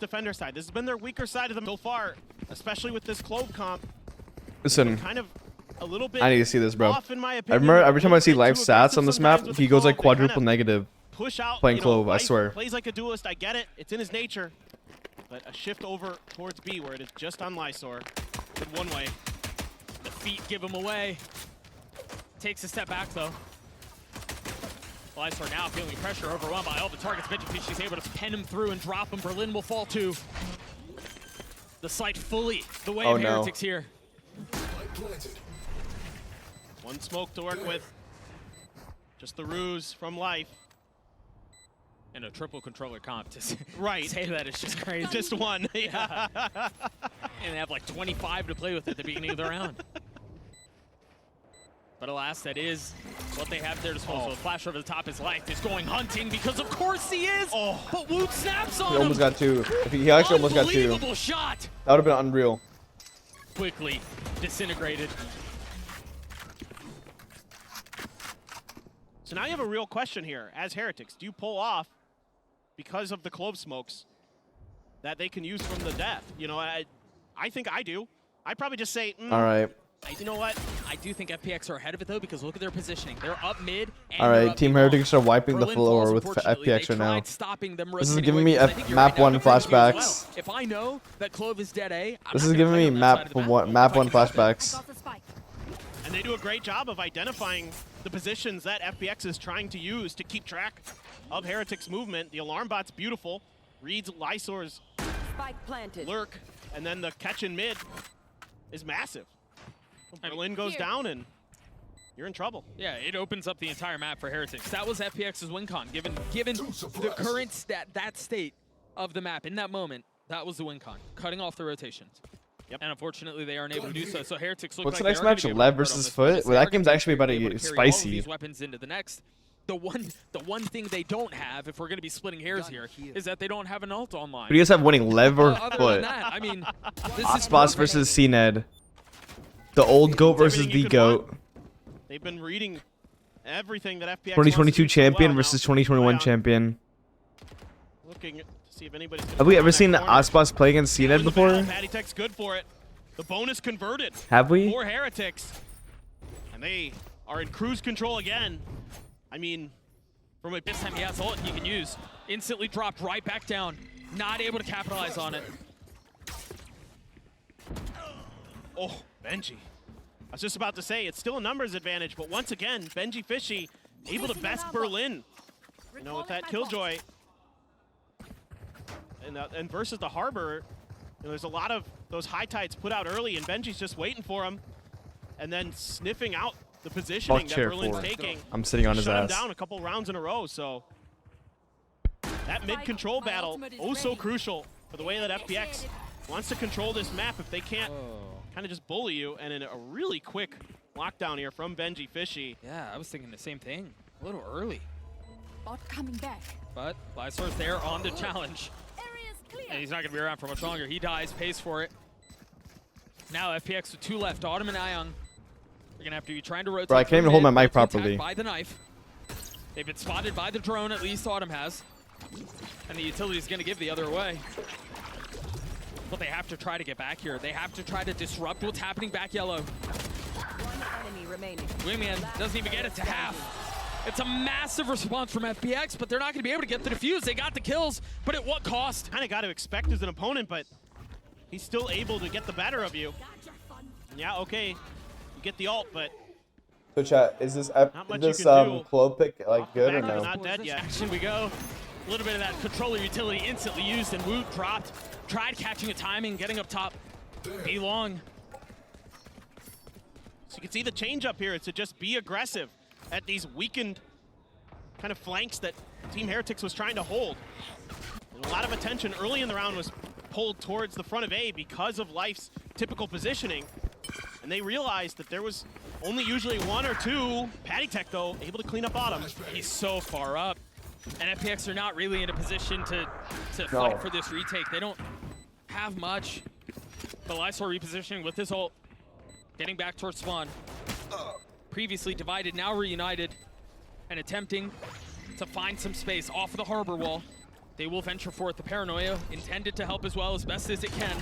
defender side. This has been their weaker side of them so far, especially with this Clove comp. Listen, Kind of a little bit I need to see this, bro. off, in my I opinion. remember every time I see Too live stats on aggressive this map, sometimes with he the goes like Clove. They kinda quadruple negative. push out, playing you know, Clove, I Life swear. Plays like a duelist, I get it. It's in his nature. But a shift over towards B where it is just on Lysor. In one way. The feet give him away. Takes a step back though. Lysor now feeling pressure, overwhelmed by all the targets. Benji she's able to pen him through and drop him. Berlin will fall too. The site fully the way of Heretics here. One smoke to work with. Just the ruse from Life. And a triple controller comp to Right. say that is just crazy. Just one. Yeah. And they have like 25 to play with at the beginning of the round. But alas, that is what they have at their disposal. Flash over the top, his life is going hunting because of course he is. But Woot snaps on He him. almost got two. He actually almost got two. Unbelievable shot. That would have been unreal. Quickly disintegrated. So now you have a real question here. As Heretics, do you pull off because of the Clove smokes that they can use from the death? You know, I think I do. I'd probably just say, All right. you know what? I do think FPX are ahead of it though, because look at their positioning. They're up mid. And All they're right. up Team mid Heretics long. are wiping the Berlin floor falls, with unfortunately. FPX They right now. tried stopping them This is rotating giving away me because I think you're map right. one I'm gonna do as well. flashbacks. If I know that Clove is dead A, I'm This not is gonna giving play me on that side of the map If I one can help it. flashbacks. And they do a great job of identifying the positions that FPX is trying to use to keep track of Heretics' movement. The alarm bot's beautiful. Reads Lysor's Spike planted. lurk, and then the catch in mid is massive. Berlin goes down, and you're in trouble. Yeah, it opens up the entire map for Heretics. That was FPX's win con. Given the current state of the map in that moment, that was the win con. Cutting off the rotations. Yep. And unfortunately, they aren't able to do so. So Heretics look What's like the they next are match? gonna be able to Lev convert on versus this Foot? one. Well, They that are game's gonna actually about to able get carry all of spicy. these weapons into the next. The one thing they don't have, if we're going to be splitting hairs here, is that they don't have an ult online. But you guys have winning Lev or Other than Foot? that, I mean, this is Osboss versus CNED. The old GOAT versus everything you the could want. GOAT. They've been reading everything that FPX 2022 wants to do so champion well versus now. 2021 Ion champion. Looking to see if anybody's gonna Have we come ever around seen that corner. Osboss play against In CNED the before? battle, Patty Tech's good for it. The bonus converted. Have we? For Heretics. And they are in cruise control again. I mean, From a this time he has ult he can use. Instantly dropped right back down. Not able to capitalize on it. oh, Benji. I was just about to say, it's still a numbers advantage, but once again, Benji Fishy able to best Berlin. You know, with that Killjoy. And versus the Harbor, you know, there's a lot of those high tides put out early, and Benji's just waiting for him. And then sniffing out the positioning that chair Berlin's forward. taking. I'm sitting on his Shut him ass. down a couple rounds in a row, so that mid-control battle, oh so crucial for the way that FPX wants to control this map. If they can't kind of just bully you, and in a really quick lockdown here from Benji Fishy. Yeah, I was thinking the same thing. A little early. Bot coming back. But Lysor's there on the challenge. Area's clear. And he's not going to be around for much longer. He dies, pays for it. Now FPX with 2 left, Autumn and Ion. They're going to have to be trying to rotate. Bro, I can't even hold my mic to attack properly. By the knife. They've been spotted by the drone, at least Autumn has. And the utility is going to give the other away. But they have to try to get back here. They have to try to disrupt what's happening back yellow. One enemy remaining. Wingman doesn't even get it to half. It's a massive response from FPX, but they're not going to be able to get the defuse. They got the kills, but at what cost? Kind of got to expect as an opponent, but he's still able to get the better of you. Yeah, okay, you get the ult, but So chat, is this much you can do. Clove pick like good or back is no? not dead yet. Action we go. A little bit of that controller utility instantly used, and Woot dropped. Tried catching a timing, getting up top. Be long. So you can see the change up here is to just be aggressive at these weakened kind of flanks that Team Heretics was trying to hold. And a lot of attention early in the round was pulled towards the front of A because of Life's typical positioning. And they realized that there was only usually 1 or 2. Patty Tech, though, able to clean up Autumn. He's so far up. And FPX are not really in a position to fight for this retake. They don't have much. But Lysor repositioning with his ult. Getting back towards spawn. Previously divided, now reunited. And attempting to find some space off of the harbor wall. They will venture forth. The paranoia intended to help as well as best as it can.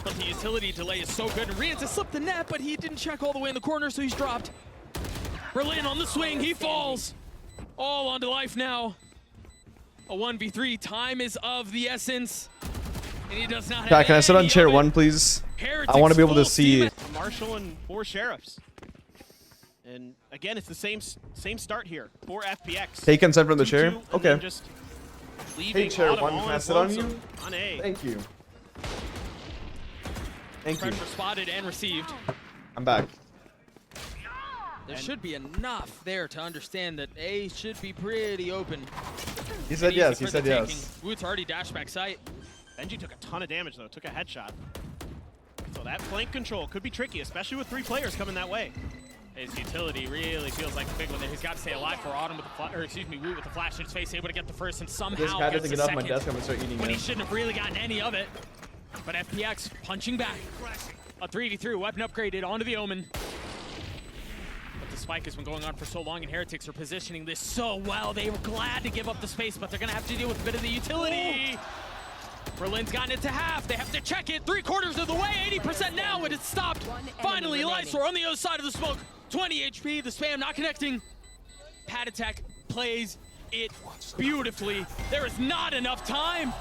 But the utility delay is so good. And Rian has slipped the net, but he didn't check all the way in the corner, so he's dropped. Berlin on the swing. He falls. All onto life now. A 1v3. Time is of the essence. And he does not have Pat, can I sit on any chair of it. 1, please? Heretics I want to be able to full see. steam Marshall and 4 sheriffs. And again, it's the same start here. 4 FPX. Take consent from the 2-2, chair? and Okay. then just leaving chair Autumn 1, all can I in sit on lonesome you? On A. Thank you. Thank you. Pressure spotted and received. I'm back. There should be enough there to understand that A should be pretty open. He said Easy yes. He for said the yes. taking. Woot's already dashed back sight. Benji took a ton of damage though, took a headshot. So that flank control could be tricky, especially with 3 players coming that way. His utility really feels like a big one there. He's got to stay alive for Autumn with the Woot with the flash in his face, able to get the first and This somehow guy gets doesn't the get off my second. desk. I'm gonna start eating When he it. shouldn't have really gotten any of it. But FPX punching back. A 3v3 weapon upgraded onto the Omen. But the spike has been going on for so long, and Heretics are positioning this so well. They were glad to give up the space, but they're going to have to deal with a bit of the utility. Berlin's gotten it to half. They have to check it 3/4 of the way. 80% now, and it's stopped. Finally, Lysor on the other side of the smoke. 20 HP, the spam not connecting. Patatek plays it beautifully. There is not enough time.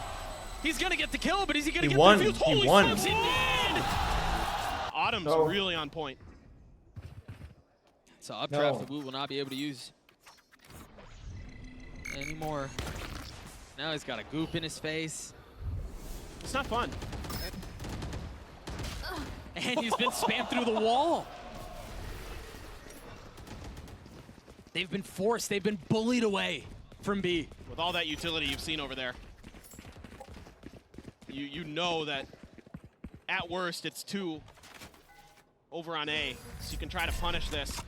He's going to get the kill, but is he going to get won. the defuse? He Holy won. smokes, he did! Autumn's No. really on point. So updraft No. the Woot will not be able to use anymore. Now he's got a goop in his face. It's not fun. And he's been spammed through the wall. They've been forced, they've been bullied away from B. With all that utility you've seen over there. You know that at worst it's 2 over on A, so you can try to punish this.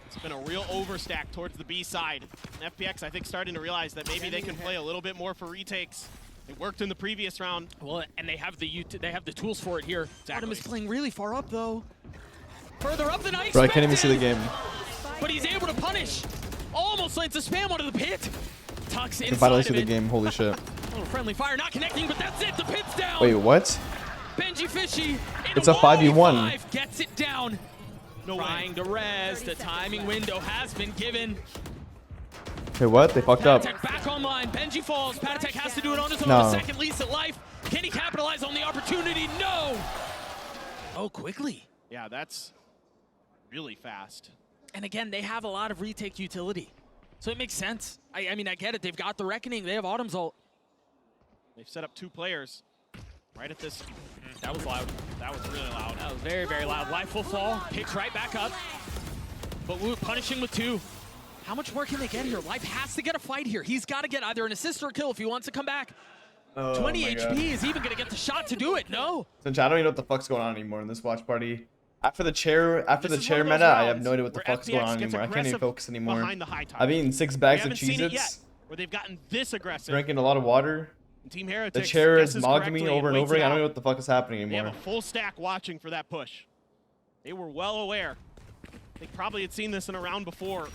It's been a real overstack towards the B side. And FPX, I think, starting to realize that maybe they can play a little bit more for retakes. It worked in the previous round. Well, and they have the tools for it here. Exactly. Autumn is playing really far up though. Further up than I expected. Bro, I can't even see the game. But he's able to punish. Almost lands a spam onto the pit. Tucks I inside can finally of see the it. game. Holy shit. A little friendly fire, not connecting, but that's it. The pit's down. Wait, what? Benji Fishy. It's a 5v1. Gets it down. No way. Trying to res. The timing window has been given. Wait, what? They fucked up. Patatek back online. Benji falls. Patatek has to do it on his own. No. A second lease at life. Can he capitalize on the opportunity? No. Oh, quickly. Yeah, that's really fast. And again, they have a lot of retake utility. So it makes sense. I mean, I get it. They've got the Reckoning. They have Autumn's ult. They've set up 2 players right at this. That was loud. That was really loud. That was very, very loud. Life will fall. Picks right back up. But Woot punishing with 2. How much more can they get here? Life has to get a fight here. He's got to get either an assist or a kill if he wants to come back. 20 my HP God. is even going to get the shot to do it. No. Since I don't even know what the fuck's going on anymore in this watch party. After the chair This is meta, one of those I have rounds no idea what the where fuck's going FPX on gets anymore. I can't even aggressive focus anymore. behind the high I've tide. eaten 6 We bags of haven't seen it yet, Cheez-Its, where they've gotten this aggressive. drinking a lot of water. And Team Heretics The chair is guesses mogging me correctly over and waits over it again. I don't out. know what the fuck is happening They have anymore. a full stack watching for that push. They were well aware. They probably had seen this in a round before,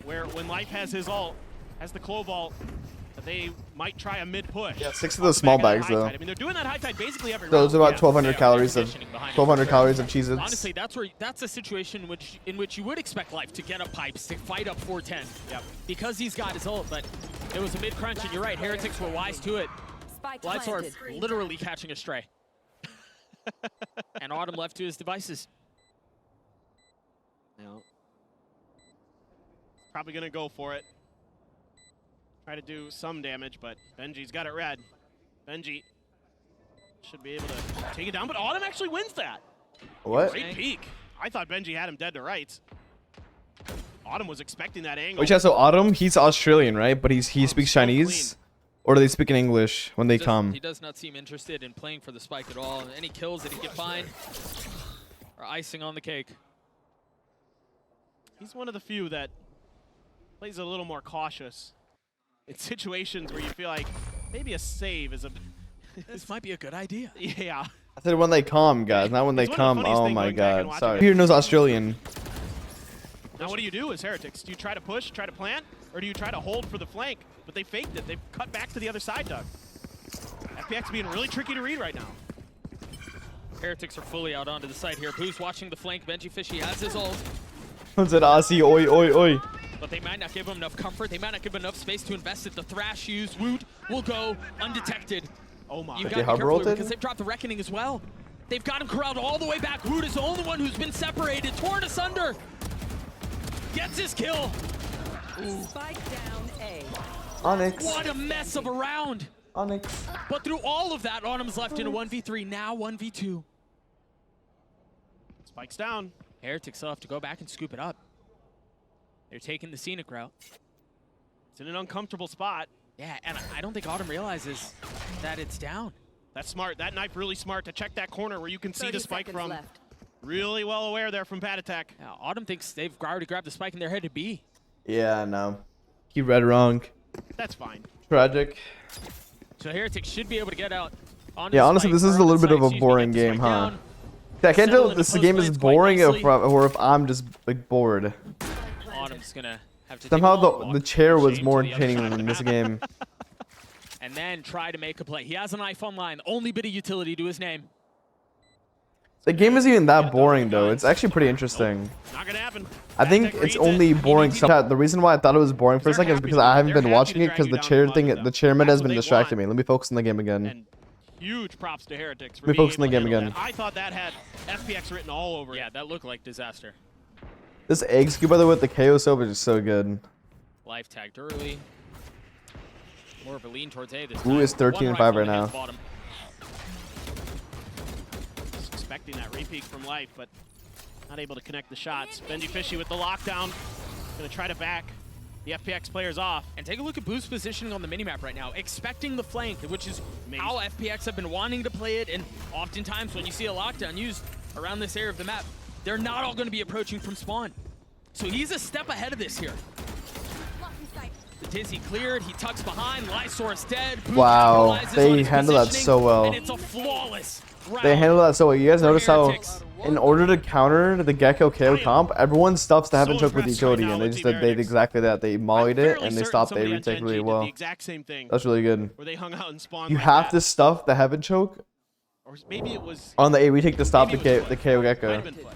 where when Life has his ult, has the Clove ult, that they might try a mid push. Yeah, 6 of those small bags though. I mean, they're doing that high tide basically every So it's round. about 1,200 Yeah, calories they're of conditioning behind it. 1,200 calories of Cheez-Its. Honestly, that's a situation in which you would expect Life to get up pipes, to fight up 410. Yep. Because he's got his ult, but it was a mid crunch, and you're right, Heretics were wise to it. Spike Lysor planted. literally catching a stray. And Autumn left to his devices. Now, probably gonna go for it. Try to do some damage, but Benji's got it red. Benji should be able to take it down, but Autumn actually wins that. What? Great peek. I thought Benji had him dead to rights. Autumn was expecting that angle. Which, yeah, so Autumn, he's Australian, right? But he speaks so Chinese? Or do they speak in English when they come? He does not seem interested in playing for the spike at all. Any kills that he can find are icing on the cake. He's one of the few that plays a little more cautious in situations where you feel like maybe a save is a... This might be a good idea. Yeah. I said when they come, guys, not when they It's one of the come. funniest Oh things my going back and god. watching Sorry. it. Peter knows Australian. Now what do you do as Heretics? Do you try to push, try to plant? Or do you try to hold for the flank? But they faked it. They've cut back to the other side, Doug. FPX being really tricky to read right now. Heretics are fully out onto the side here. Boo's watching the flank. Benji Fishy has his ult. What's it, Aussie? Oi, oi, oi. But they might not give him enough comfort. They might not give him enough space to invest it. The Thrash used. Woot will go undetected. Oh my. You've They got to be hover careful ulted? because they've dropped the Reckoning as well. They've got him corralled all the way back. Woot is the only one who's been separated. Torn asunder. Gets his kill. Spike down A. Onyx. What a mess of a round. Onyx. But through all of that, Autumn's left in a 1v3. Now 1v2. Spikes down. Heretics still have to go back and scoop it up. They're taking the scenic route. It's in an uncomfortable spot. Yeah, and I don't think Autumn realizes that it's down. That's smart. That knife really smart to check that corner where you can see 30 the spike seconds from. left. Really well aware there from Retake. Yeah, Autumn thinks they've already grabbed the spike and they're headed B. Yeah, no. He read wrong. That's fine. Tragic. So Heretics should be able to get out. Yeah, honestly, this is a little bit of a boring game, huh? I can't tell if this game is boring or if I'm just like bored. Autumn's gonna have to Somehow the chair was shame more to the other entertaining side of than the this map. game. And then try to make a play. He has a knife online, the only bit of utility to his name. The game isn't even that boring though. It's actually pretty interesting. Not gonna happen. I think Retake it's reads only it. boring. He needs- The reason why I thought it was boring for a They're second is happy because to- I haven't they're been happy watching to it drag because you the down chair the thing, bottom, the though. chairman That's has what been they distracting want. me. Let me focus on the game again. And huge props to Heretics for We being focus on able the to game handle again. that. I thought that had FPX written all over it. Yeah, that looked like disaster. This egg scoop, by the way, with the KO soap is just so good. Life tagged early. More of a lean towards A this Who time. is 13 and One 5 rifle right against now? Bottom. Just expecting that repeat from Life, but not able to connect the shots. Benji Fishy with the lockdown. Gonna try to back the FPX players off. And take a look at Boo's positioning on the minimap right now. Expecting the flank, which is Amazing. how FPX have been wanting to play it. And oftentimes when you see a lockdown used around this area of the map, they're not all going to be approaching from spawn. So he's a step ahead of this here. The Dizzy cleared, he tucks behind, Lysaur's dead. Boo Wow, capitalizes they on his handled that positioning, so well. And it's a flawless round. They handle that so well. You guys for notice how, Heretics. in order to counter the Gecko KO comp, everyone stuffs the heaven So choke with impressed utility, right now and they with just Team did Heretics. exactly that. They mollied I'm it, fairly and they certain stopped the somebody A on retake Gen G really did well. the exact same thing. That's really good. Where they hung out and spawned. You like have that. to stuff the heaven choke Or maybe it was. on the A retake to stop the maybe it was KO Might have Gecko. been Foot.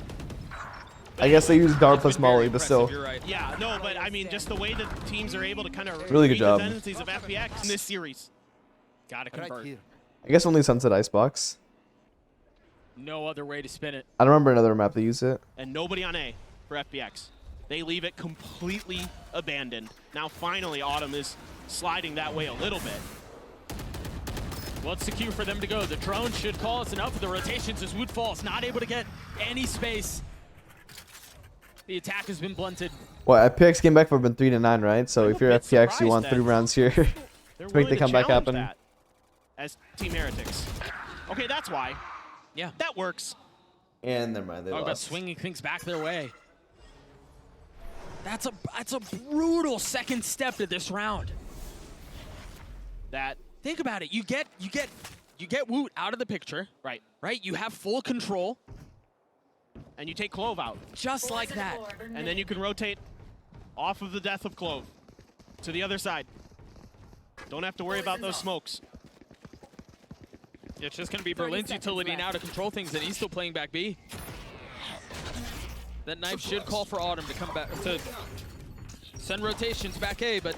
I guess they use dart That's plus been very molly, but impressive, still. you're right. Yeah, no, but I mean, just the way that teams are able to kind of Really good read job. the tendencies of FPX in this series. Gotta convert. I guess only Sunset Icebox. No other way to spin it. I don't remember another map that used it. And nobody on A for FPX. They leave it completely abandoned. Now finally Autumn is sliding that way a little bit. What's the cue for them to go? The drone should call us enough. The rotations as Wood falls, not able to get any space. The attack has been blunted. Well, FPX came back for 3 to 9, right? So I'm if a you're bit FPX, you surprised want that 3 rounds here. They're make willing the to comeback challenge happen. that as Team Heretics. Okay, that's why. Yeah. That works. And never mind, they Oh, but lost. swinging things back their way. That's a brutal second step to this round. That Think about it. You get Woot out of the picture, right. right? You have full control, And you take Clove out. just like that. And then you can rotate off of the death of Clove to the other side. Don't have to worry about those smokes. It's just gonna be 30 Berlin's seconds utility left. now to control things, and he's still playing back B. That knife should call for Autumn to come back to send rotations back A, but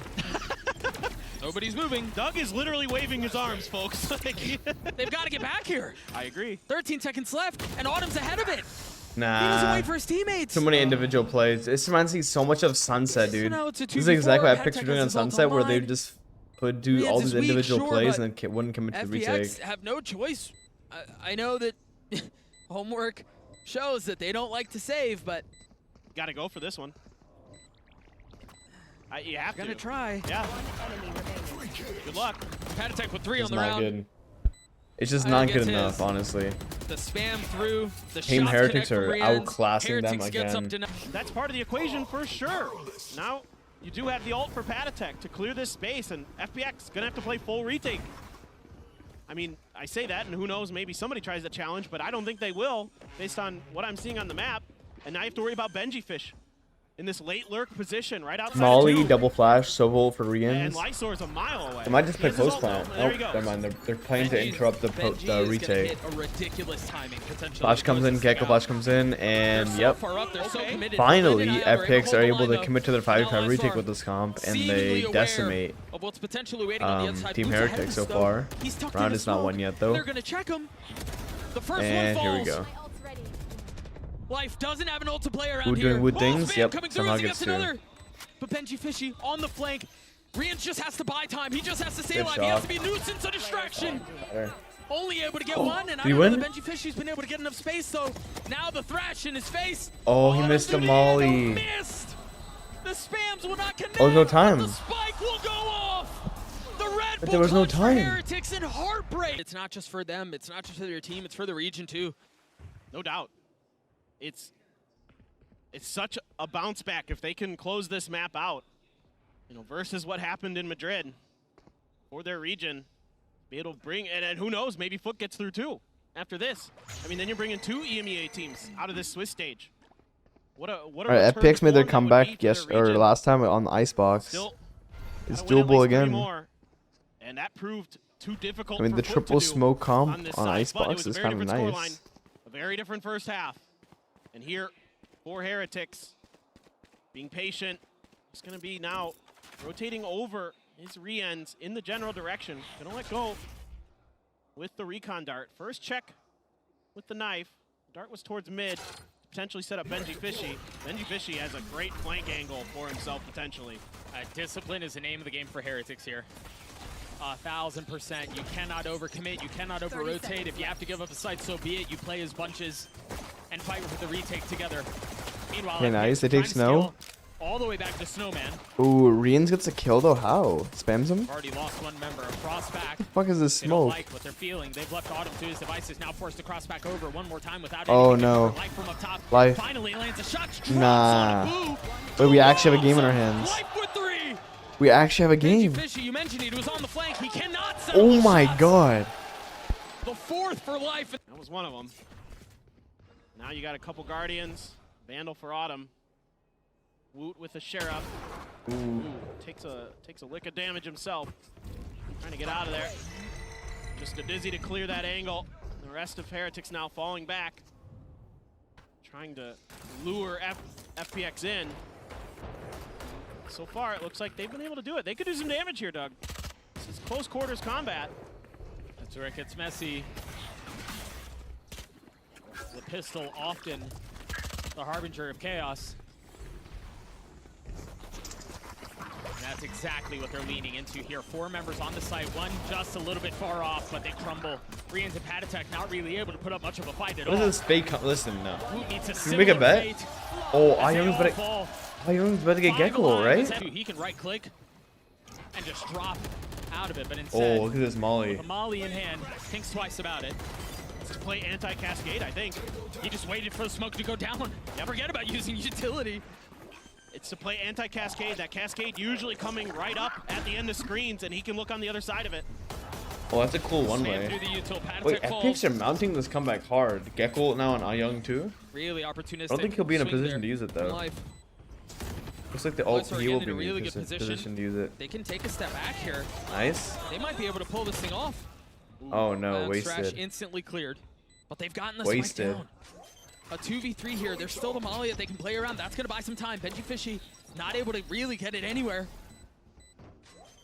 nobody's moving. Doug is literally waving his arms, folks. They've got to get back here. I agree. 13 seconds left, and Autumn's ahead of it. He doesn't Nah. wait for his teammates. So many individual plays. This reminds me so much of Sunset, dude. now it's a This is 2v4. exactly what I Retake pictured doing on has his ult Sunset, where they online. just would do Yeah, all this these week, individual sure, plays but and then wouldn't commit to the FPX retake. have no choice. I know that homework shows that they don't like to save, but Got to go for this one. You have gonna to. try. Yeah. Enemy remaining. Good luck. Patitech with 3 It's on the not round. good. It's just I not think good it's enough, his. honestly. The spam through. The Team shots Heretics connect are from Rian. outclassing them Heretics gets up again. to That's part of the equation for sure. Now, you do have the ult for Patitech to clear this space, and FPX gonna have to play full retake. I mean, I say that, and who knows, maybe somebody tries the challenge, but I don't think they will, based on what I'm seeing on the map. And now you have to worry about Benji Fish. in this late lurk position right outside. Molly, two. double flash, Sobel for And Rians. Lysor's a mile away. They might just He play has his post ult, though. plant. There Oh, he goes. never mind. They're playing to interrupt the retake. A ridiculous timing potentially. Flash comes in, Gecko Flash comes in, and They're yep. so far up, they're so committed. Finally, Lynn and I were FPX are to able hold to the line, commit to their though. 5v5 Now retake Lysor with this comp, and seemingly they aware decimate of what's potentially waiting on the outside. Team Boots ahead Heretic of so us, though. far. He's tucked Round in a is not smoke. won yet, though. They're gonna check him. The first And one here we falls. go. Life doesn't have an ult to play around Wood here. doing wood Oh, things, Spam yep, coming through somehow as he gets gets through. another. But Benji Fishy on the flank. Rians just has to buy time. He just has to stay Good alive. He has shot. to be a nuisance, a distraction. Better. Only able to get one, and I Did he don't know win? that Benji Fishy's been able to get enough space, though. Now the thrash in his face. Oh, he missed the underneath, molly. Missed. The spams will not connect. Oh, there's no but time. The spike will go off. The Red But Bull there was no clutch for time. Heretics and heartbreak. It's not just for them. It's not just for their team. It's for the region, too. No doubt. It's such a bounce back if they can close this map out, you know, versus what happened in Madrid for their region. Be able to bring, and who knows, maybe Foot gets through too after this. I mean, then you're bringing 2 EMEA teams out of this Swiss stage. What a All right, return FPX to made their form that would be comeback for their region. last time on the Icebox. Still, It's gotta win at doable least 3 again. more, and that proved too difficult. I mean, for the Foot to triple do smoke comp on this on side, but it Icebox was a is very kind of different nice. scoreline, a very different first half. And here, for Heretics, being patient, it's going to be now rotating over his re-ends in the general direction. Gonna let go with the recon dart. First check with the knife. Dart was towards mid, to potentially set up Benji Fishy. Benji Fishy has a great flank angle for himself, potentially. Discipline is the name of the game for Heretics here. 1000%. You cannot overcommit. You cannot over-rotate. If you have to give up a site, so be it. You play as bunches and fight with the retake together. Meanwhile, Okay, nice. They trying take to snow. steal all the way back to Snowman. Ooh, Rians gets a kill though. How? Spams him? Already lost one member. Cross back. The fuck is this They don't smoke? like what they're feeling. They've left Autumn to his devices. Now forced to cross back over one more time without Oh, anything. no. Life from up top. Life. Finally lands a shot. Nah. But we actually have a game in our hands. Life with 3. We actually have a Benji game. Fishy, you mentioned it. He was on the flank. He cannot set Oh up my shots. god. The 4th for Life. That was one of them. Now you got a couple Guardians. Vandal for Autumn. Woot with the Sheriff. Ooh, takes a lick of damage himself. Trying to get out of there. Just a Dizzy to clear that angle. The rest of Heretics now falling back. Trying to lure FPX in. So far, it looks like they've been able to do it. They could do some damage here, Doug. This is close quarters combat. That's where it gets messy. The pistol often the harbinger of chaos. And that's exactly what they're leaning into here. 4 members on the site, one just a little bit far off, but they crumble. Rians and Patatek not really able to put up much of a fight at all. What is this fake? Listen, no. Woot needs a Can we make a similar bet? fate Oh, as they Ayung's all better. fall. Ayung's about to get 5 Gecko, alive right? as he can right click and just drop out of it, but instead, Oh, look at this Molly. with a molly in hand, thinks twice about it. Let's play anti-cascade, I think. He just waited for the smoke to go down. Forget about using utility. It's to play anti-cascade. That cascade usually coming right up at the end of screens, and he can look on the other side of it. Oh, that's a cool one Spam way. through the util. Patatek Wait, falls. FPX are mounting this comeback hard. Gecko now on Ayung too? Really opportunistic. I don't think he'll be in a swing position there to use it from though. Life. Looks like the ult Lysor he will again be in a really in good position to use it. They can take a step back here. Nice. They might be able to pull this thing off. Oh no, Thrash wasted. instantly cleared. But they've gotten the Wasted. spike down. A 2v3 here. There's still the molly that they can play around. That's going to buy some time. Benji Fishy not able to really get it anywhere.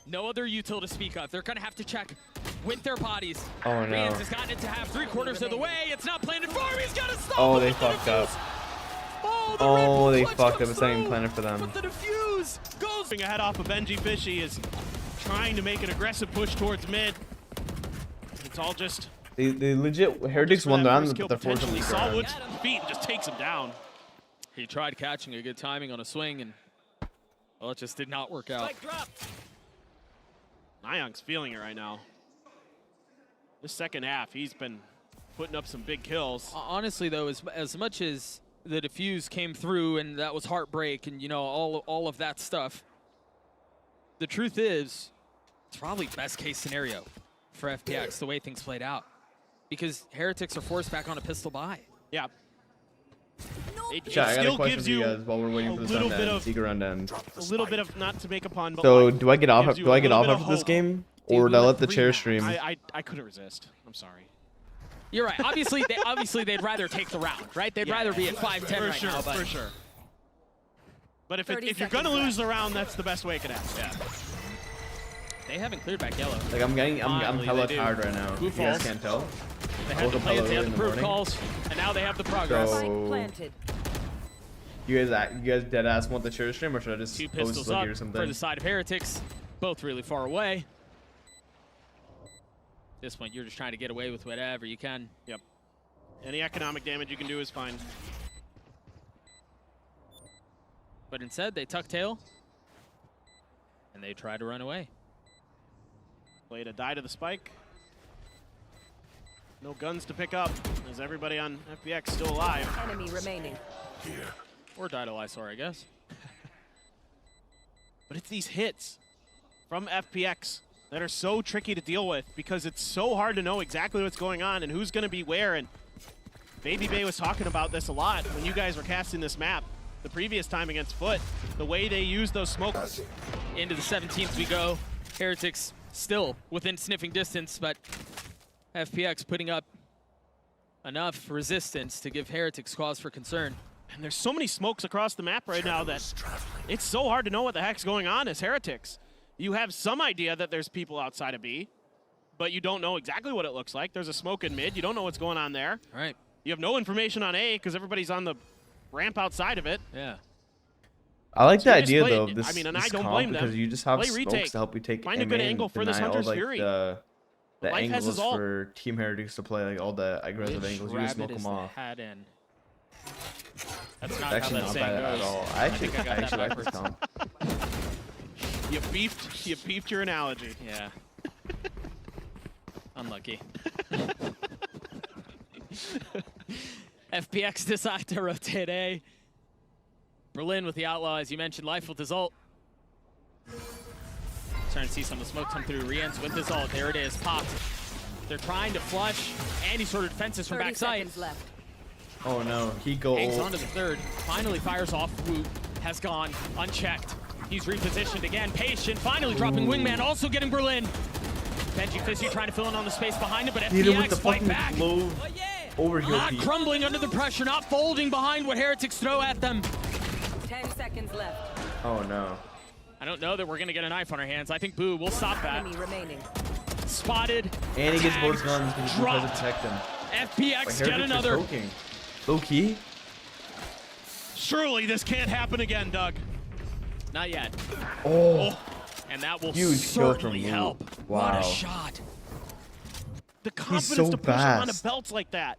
No other util to speak of. They're going to have to check with their bodies. Oh no. Rians has gotten it to have 3/4 of the way. It's not planted for him. He's got to stop. Oh, it they with the fucked up. defuse. Oh, the Red Oh, Bull they clutch fucked up. comes It's not even through. planted for them. But the defuse goes. Moving ahead off of Benji Fishy is trying to make an aggressive push towards mid. It's all just They legit Heretics for won that down, first but kill they're forced potential. on He the saw ground. Wood's feet and just takes him down. He tried catching a good timing on a swing, and well, it just did not work out. Nyong's feeling it right now. This second half, he's been putting up some big kills. Honestly, though, as much as the defuse came through and that was heartbreak and, you know, all of that stuff, the truth is it's probably best case scenario for FPX, the way things played out. Because Heretics are forced back on a pistol buy. Yeah. No It Chat, I got a still question gives for you you guys while we're waiting for the sun little to bit end. of Secret round to end. a little bit of, not to make a pun, but So like, do I get off? gives you Do a I get little off bit of after this hope. game, Dude, or we do I went let the 3 chair rounds. stream? I couldn't resist. I'm sorry. You're right. Obviously, they'd rather take the round, right? They'd rather be at 5-10 For right sure, now. But for sure. But if 30 you're gonna seconds lose the round, that's the best way it could happen. yeah, they haven't cleared back yellow. Like I'm Finally, hella they do. tired right now. Who You guys falls? can't tell. They had the Woke up plans, hella they had early the in the proof morning. calls, and now they have the progress. So- Spike planted. You guys dead ass want the chair stream, or should I just 2 post pistols Sluggy up or for something? the side of Heretics, both really far away. At this point, you're just trying to get away with whatever you can. Yep. Any economic damage you can do is fine. But instead, they tuck tail, and they try to run away. Play to die to the spike. No guns to pick up, as everybody on FPX still alive. Enemy remaining. Or die to Lysor, I guess. But it's these hits from FPX that are so tricky to deal with because it's so hard to know exactly what's going on and who's going to be where. And Baby Bay was talking about this a lot when you guys were casting this map the previous time against Foot. The way they use those smokes. Into the 17th we go. Heretics still within sniffing distance, but FPX putting up enough resistance to give Heretics cause for concern. And there's so many smokes across the map right now that it's so hard to know what the heck's going on as Heretics. You have some idea that there's people outside of B, but you don't know exactly what it looks like. There's a smoke in mid. You don't know what's going on there. All right. You have no information on A because everybody's on the ramp outside of it. Yeah. I like So the you just idea play- though of this, I mean, and this I don't comp blame them. because you just have Play smokes retake. to help you take Find a good MA and angle for this deny all, Hunter's like, Fury. the Life has angles his all. for Team Heretics to play, like all the aggressive Which angles. You just rabbit smoke is them the off. hat in? That's not It's actually how that not saying bad goes. at all. I think I got that actually like this backwards. comp. You beefed your analogy. Yeah. Unlucky. FPX decide to rotate A. Berlin with the outlaw, as you mentioned, Life with his ult. Starting to see some of the smoke come through. Rien's with his ult. There it is, popped. They're trying to flush. Any sort of defenses from 30 backside. seconds left. Oh no, he go Hangs ult. on to the third. Finally fires off. Woot has gone unchecked. He's repositioned again. Patient, finally dropping Wingman, also getting Berlin. Benji Fissy trying to fill in on the space behind him, but Hit him with FPX the fight fucking back. low overheal Not peek. crumbling under the pressure, not folding behind what Heretics throw at them. 10 seconds left. Oh no. I don't know that we're going to get a knife on our hands. I think Boo will stop that. Enemy remaining. Spotted. And he gets tagged, both guns because he tries to protect him. FPX Like, get Heretics are another. choking. Low key? Surely this can't happen again, Doug. Not yet. Oh. And that will Huge kill from certainly Woot. help. Wow. What a shot. The confidence so to push on a fast. belt like that.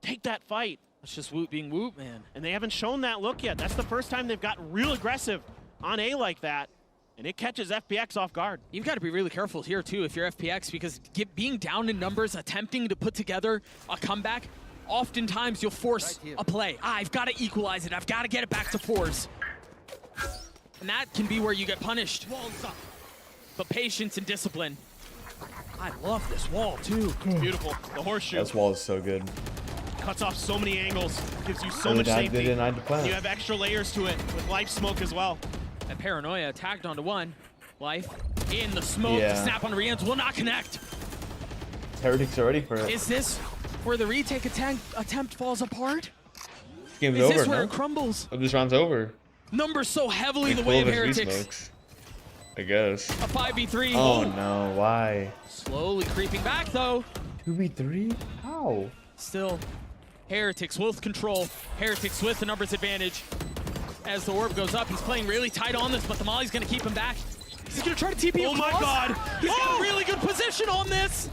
Take that fight. It's just Woot being Woot, man. And they haven't shown that look yet. That's the first time they've got real aggressive on A like that. And it catches FPX off guard. You've got to be really careful here, too, if you're FPX, because being down in numbers, attempting to put together a comeback, oftentimes you'll force a play. I've got to equalize it. I've got to get it back to fours. And that can be where you get punished. But patience and discipline. I love this wall, too. Beautiful. The horseshoe This wall is so good. cuts off so many angles. Gives you so They much denied- safety. they denied the plant. You have extra layers to it with life smoke as well. That Paranoia tagged onto one. Life in the smoke. Yeah. The snap on Rien's will not connect. Heretics are ready for it. Is this where the retake attempt falls apart? Game's Is over, this where no? it crumbles? Oh, this round's over. Numbers so heavily the Full way of of his Heretics. smokes. I guess. A 5v3. Oh no, why? Slowly creeping back though. 2v3? How? Still, Heretics with control. Heretics with the numbers advantage. As the orb goes up, he's playing really tight on this, but the Molly's gonna keep him back. He's gonna try to TP Oh my across. God. He's got Oh! a really good position on this.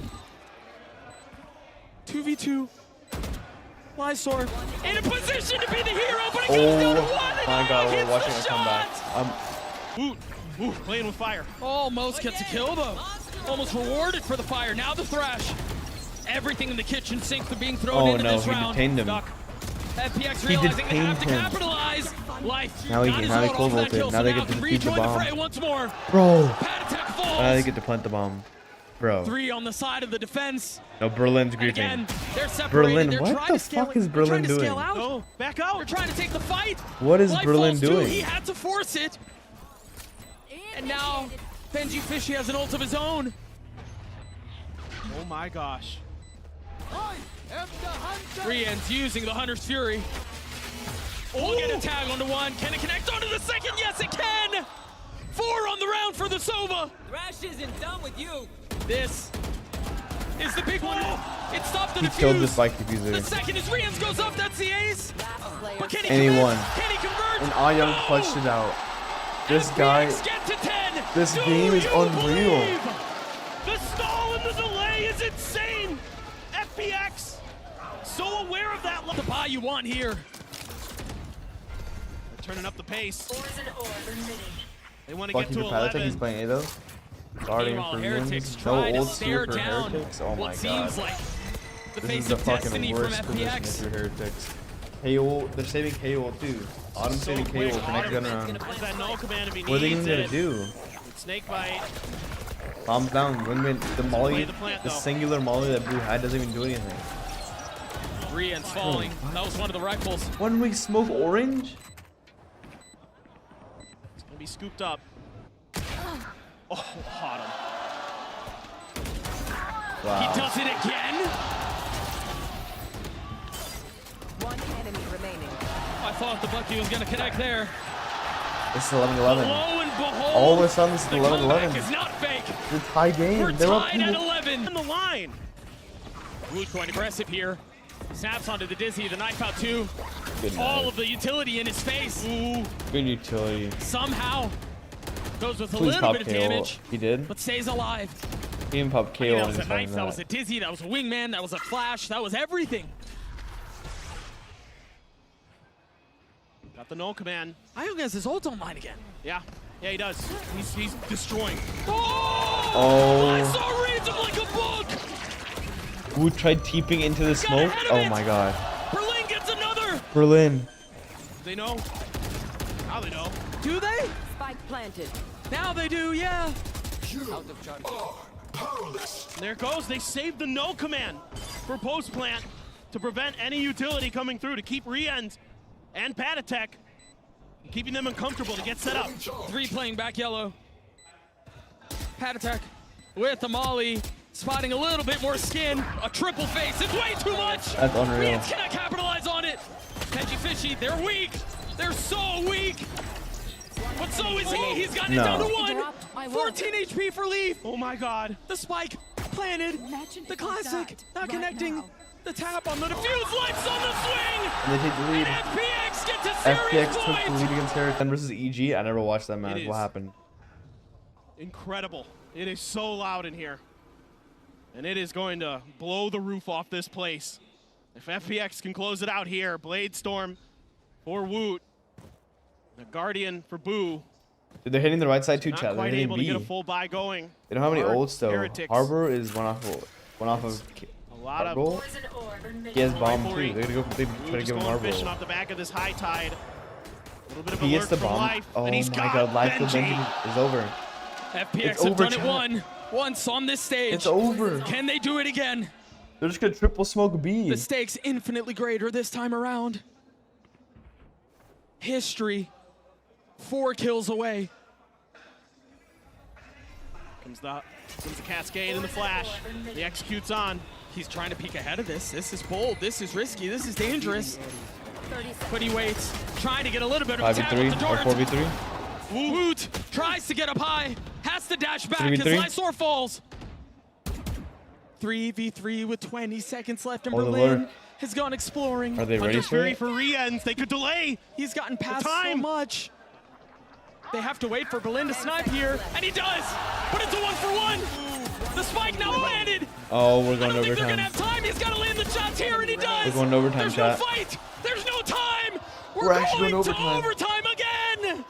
2v2. Lysor in a position to be the hero, but it comes down to one. And my God, we're hits watching the a comeback. shot. Woot. Ooh, playing with fire. Almost gets a kill though. Almost rewarded for the fire. Now the thrash. Everything in the kitchen sink to being thrown Oh, into no, this he round. detained him. Duck. FPX He realizing they have to detained him. capitalize. Life. Now he got can- his now he ult cold off that ulted. kill, Now so they now get to can defuse the rejoin the bomb. fray once more. Bro! Pat attack falls. Now they get to plant the bomb. Bro. 3 on the side of the defense. No, Berlin's And griefing. again, they're separated. Berlin, They're what trying the to scale fuck it. is They're trying Berlin to scale doing? out. No, back They're out. trying to take the fight. What is Life Berlin falls too. doing? He had to force it. And now Benji Fishy has an ult of his own. Oh my gosh. Rian's using the Hunter's Fury. We'll get a tag onto one. Can it connect onto the second? Yes, it can. 4 on the round for the Sova. Thrash isn't done with you. This is the big one. It stopped the He defuse. killed the spike The diffuser. second is Rian's goes up. That's the ace. Last player. But can he And he convert? won. Can he convert? And Ayang No! clutched it out. This FPX guy, get to 10. this Do game is you unreal. believe? The stall and the delay is insane. FPX, so aware of that. The buy you want here. They're turning up the pace. They want to fucking get to good pilot. He's 11. playing Ado. Guardian Meanwhile, for Heretics wins. No try to old stare steer for down Heretics. Oh my what seems god. like the This face is the of fucking destiny from worst position if FPX. you're Heretics. KO, they're saving KO too. Autumn So saving quick. KO for next gun round. Has that null command if he What are they needs even gonna it. do? Snake bite. Bombs down. When the molly, Play the plant, the though. singular molly that Blue had doesn't even do anything. Rian's falling. That was one of the rifles. When we smoke orange? It's gonna be scooped up. Oh, hot him. Wow. He does it again. One enemy remaining. I thought the Bucky was gonna connect there. This is Lo 11-11. and behold, All of a sudden, this is the 11-11. comeback is not fake. It's a tie game. We're They're up tied at in 11. On the line. Wood going aggressive here. Snaps onto the Dizzy, the knife out too. Good All knife. of the utility in his face. Ooh, Good utility. somehow goes with a Please little pop bit of KO. damage, He did? but stays alive. He didn't pop KO. That when was he a was knife, fighting that was a Dizzy, that was a wingman, that was a flash, that was everything. Got the null command. Ayong has his ult online again. Yeah, he does. He's destroying. Oh! I saw reads him like a book! Who tried teeping into the smoke? ahead of Oh it. my god. Berlin gets another! Berlin. They know. Now they know. Do they? Spike planted. Now they do, yeah. Out of charge. And there it goes. They saved the no command for post plant to prevent any utility coming through to keep Rians and Patatek, keeping them uncomfortable to get set up. 3 playing back yellow. Pat attack with the molly. Spotting a little bit more skin. A triple face. It's way too much. That's unreal. Rians cannot capitalize on it. Benji Fishy, they're weak. They're so weak. But so is he. He's gotten it No. down to 1. 14 HP for Leaf. Oh my god. The spike planted. Imagine The if I classic. died Not right connecting. now. The tap on the defuse. Lights on the swing. And they take the And lead. FPX get to series FPX took the points. lead against Heretics versus EG. I never watched that match. It What is. happened? Incredible. It is so loud in here. And it is going to blow the roof off this place. If FPX can close it out here, Blade Storm for Woot. The Guardian for Boo. Dude, they're hitting the right side too, Not chat. They're quite hitting able to B. get a full buy going. They don't have any Hard ults though. Heretics. Harbor is one off of A lot of Arbor. He has bomb too. They're gonna go. They try to Just give him going fishing Arbor. off the back of this high tide. A little bit of He gets alert the from bomb. Life, Oh and he's my got god, Life with Benji. Benji is over. FPX It's have over, done it chat. once on this stage. It's over. Can they do it again? They're just gonna triple smoke B. The stakes infinitely greater this time around. History. 4 kills away. Comes the cascade and the flash. He executes on. He's trying to peek ahead of this. This is bold. This is risky. This is dangerous. 30 seconds. But he waits. Trying to get a little bit of a tap 5v3 with the or dart. 4v3. Woot tries to get up high. Has to dash back 3v3. as Lysor falls. 3v3 with 20 seconds left and Oh, the Berlin lure. has gone exploring. Are they ready Hunter's for Fury it? for Rians. They could delay. He's gotten past so time. much. They have to wait for Berlin to snipe here, and he does. But it's a 1-for-1. The spike now landed. Oh, we're I going don't think they're overtime. gonna have time. He's got to land the shots here, and he does. We're going to overtime, There's chat. no fight. There's no time. We're We're actually going going to overtime. overtime again.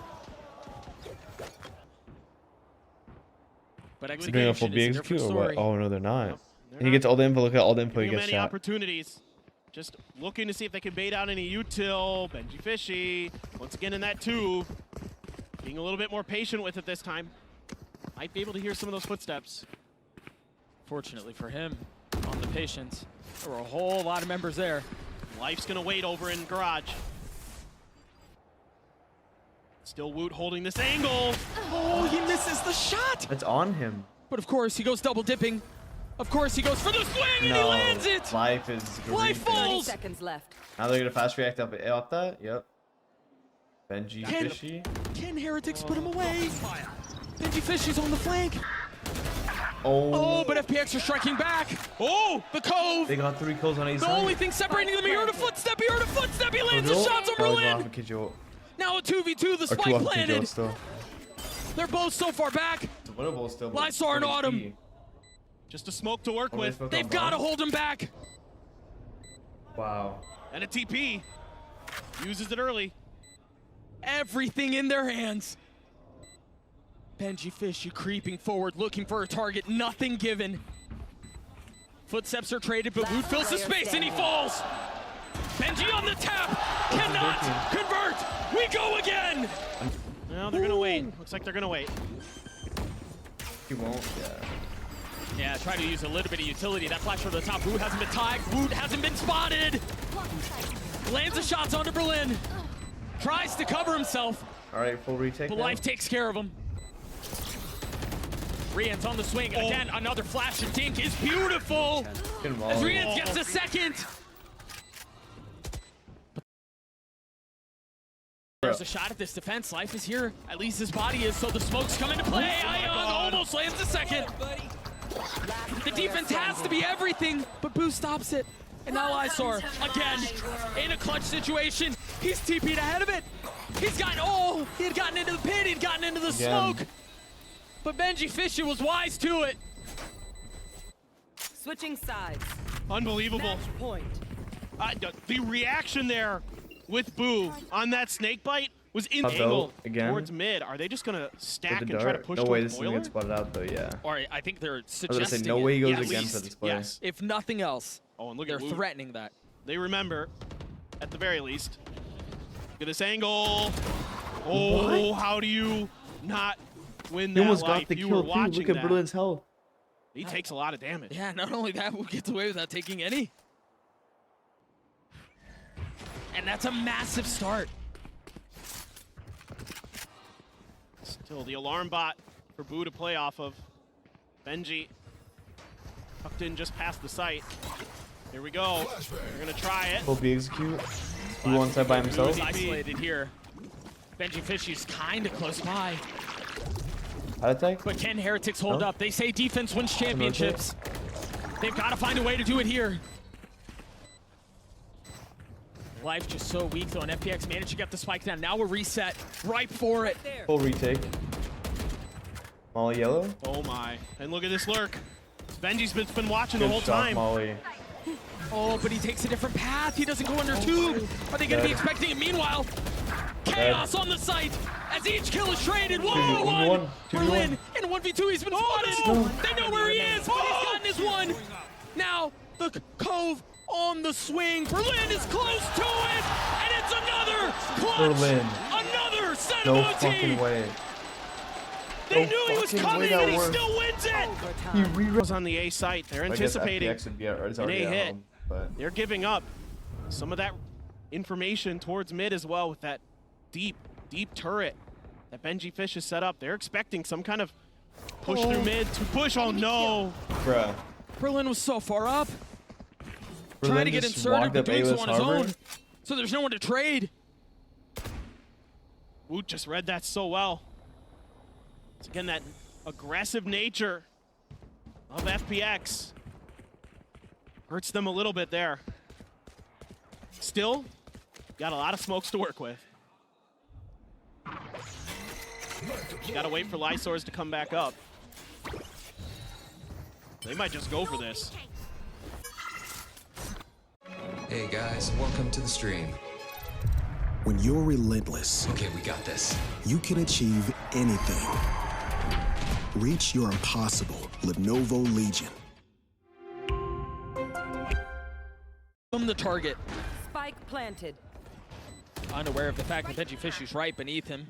But They're doing a full execution B is a execute different or what? story. Oh no, they're not. They're And he gets all the info. Look at all the info he Giving him gets many shot. opportunities. Just looking to see if they can bait out any util. Benji Fishy, once again in that tube. Being a little bit more patient with it this time. Might be able to hear some of those footsteps. Fortunately for him, on the patience, there were a whole lot of members there. Life's gonna wait over in garage. Still Woot holding this angle. Oh, he misses the shot! It's on him. But of course, he goes double dipping. Of course, he goes for the swing and he No, lands it! life is Life green. 30 falls! seconds left. Now they're gonna fast react up that. Yep. Benji Can- Fishy. Can Heretics put him away? Benji Fishy's on the flank. Oh. Oh, but FPX are striking back. Oh, the Cove. They got 3 kills on each The side. only thing separating them, he heard a footstep, he lands the shots on Berlin. Now a 2v2, the spike planted. Still. They're both so far back. It's a winnable still. but Lysar and 30 Autumn. HP. Just a smoke to work with. They've got to hold him back. Wow. And a TP. Uses it early. Everything in their hands. Benji Fishy creeping forward, looking for a target, nothing given. Footsteps are traded, but Woot fills the space and he falls. Benji on the tap, cannot convert. We go again. No, they're gonna wait. Looks like they're gonna wait. He won't. Yeah. Yeah, try to use a little bit of utility. That flash over the top. Woot hasn't been tagged. Woot hasn't been spotted. Lands the shots onto Berlin. Tries to cover himself, All right, full retake. but now. Life takes care of him. Rian's on the swing. Again, another flash and dink is beautiful. Get him all. As Rian gets a second. There's a shot at this defense. Life is here. At least his body is, so the smokes come into play. Ion almost lands the second. The defense has to be everything, but Boo stops it. And now Lysar, again, in a clutch situation. He's TP'd ahead of it. He's gotten, he had gotten into the pit, he'd gotten into the smoke. But Benji Fisher was wise to it. Switching sides. Unbelievable. Match point. The reaction there with Boo on that snake bite was in Up angle though, again. towards mid. Are they just gonna stack With and the try to dart. push No way towards this thing Boiler? gets spotted out though. Yeah. Or I think they're I was suggesting gonna say no way he goes At again least, for this play. yes. If nothing else, Oh, and look they're at Woot. threatening that. They remember, at the very least. Look at this angle. Oh, What? how do you not win He that almost life? got the You kill were too. watching Look at that. Berlin's health. He takes a lot of damage. Yeah, not only that, Woot gets away without taking any. And that's a massive start. Still the alarm bot for Boo to play off of. Benji tucked in just past the site. Here we go. They're gonna try it. Full B execute. He one side by himself. He's isolated here. Benji Fishy's kind of close by. Heart attack. But can Heretics hold No. up? They say defense wins championships. They've got to find a way to do it here. Life just so weak though, and FPX managed to get the spike down. Now we're reset, ripe for it. Full retake. Molly yellow. Oh my. And look at this lurk. Benji's been watching the Good whole shot, time. Molly. Oh, but he takes a different path. He doesn't go under tube. Are they going to be expecting it? Meanwhile, chaos on the site as each kill is traded. Whoa, 2v1. Berlin in 1v2. He's been spotted. They know where he is, but he's gotten his one. Now the Cove on the swing. Berlin is close to it, and it's another clutch. Berlin. Another No Sentinel fucking team. way. They No knew he was fucking way coming that and he worked. still wins it. He Overtime. Was on the A site. They're I guess anticipating. FPX would be it's an already A at hit. home, but They're giving up some of that information towards mid as well with that deep turret that Benji Fish has set up. They're expecting some kind of push through mid to push. Oh no! bruh. Berlin was so far up. Berlin Trying to get just inserted, walked but up doing so A-list on his Harbor. own. So there's no one to trade. Woot just read that so well. It's again that aggressive nature of FPX. Hurts them a little bit there. Still, got a lot of smokes to work with. You gotta wait for Lysars to come back up. They might just go for this. Hey guys, welcome to the stream. When you're relentless, Okay, we got this. you can achieve anything. Reach your impossible, Lenovo Legion. From the target. Spike planted. Unaware of the fact that Benji Fish is right beneath him.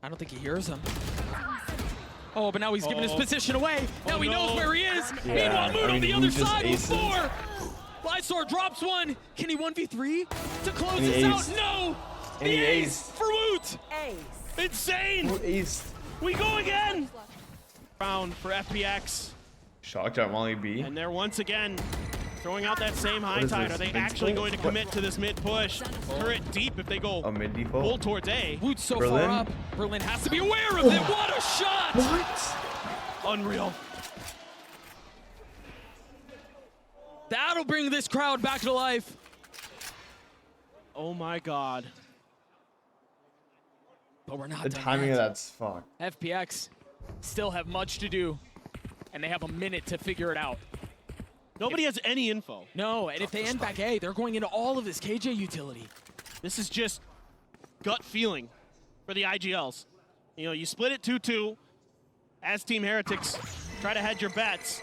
I don't think he hears him. Oh, but now he's giving his position away. Now he knows where he is. Yeah, Meanwhile, Moon on the other Woot just side with aces. 4. Lysor drops one. Can he 1v3 to close And he this out? aced. No! And The he ace aced. for Woot! Ace. Insane! Ace. We go again! Round for FPX. Shocked at Molly B. And they're once again throwing out that same high is tide. this, Are they mid actually pull? going to commit to this mid push? Turret deep if they go A mid full default. towards A. Woot's so Berlin? far up. Berlin has to be aware of it. What a shot! What? Unreal. That'll bring this crowd back to life. Oh my god. But we're not The done timing yet. of that's fucked. FPX still have much to do, and they have a minute to figure it out. Nobody has any info. No, and if they end back A, they're going into all of this KJ utility. This is just gut feeling for the IGLs. You know, you split it 2-2 as Team Heretics. Try to hedge your bets.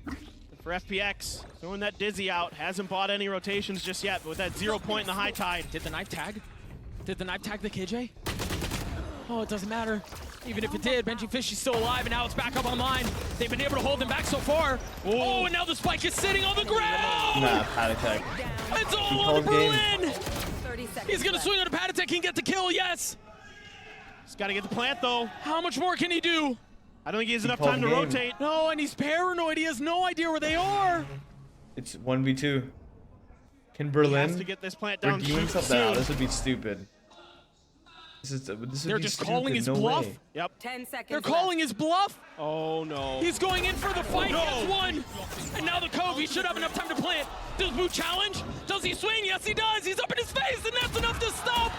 And for FPX, throwing that Dizzy out. Hasn't bought any rotations just yet, but with that 0 point in the high tide. Did the knife tag? Did the knife tag the KJ? Oh, it doesn't matter. Even if it did, Benji Fish is still alive, and now it's back up online. They've been able to hold him back so far. Oh, and now the spike is sitting on the ground! Nah, pad attack. It's all on called game. Berlin! 30 seconds He's gonna left. swing on a pad attack, he can get the kill, yes! He's got to get the plant, though. How much more can he do? I don't think he has enough called time to game. rotate. No, and he's paranoid, he has no idea where they are. It's 1v2. Can He has Berlin to get this plant down redeem himself? soon. Nah, this would be stupid. This would They're be just stupid. calling his No bluff. way. Yep. 10 seconds They're calling his bluff. Oh, no. He's going in for the fight. No. He has one. And now the Cove. He should have enough time to plant. Does Boo challenge? Does he swing? Yes, he does. He's up in his face, and that's enough to stop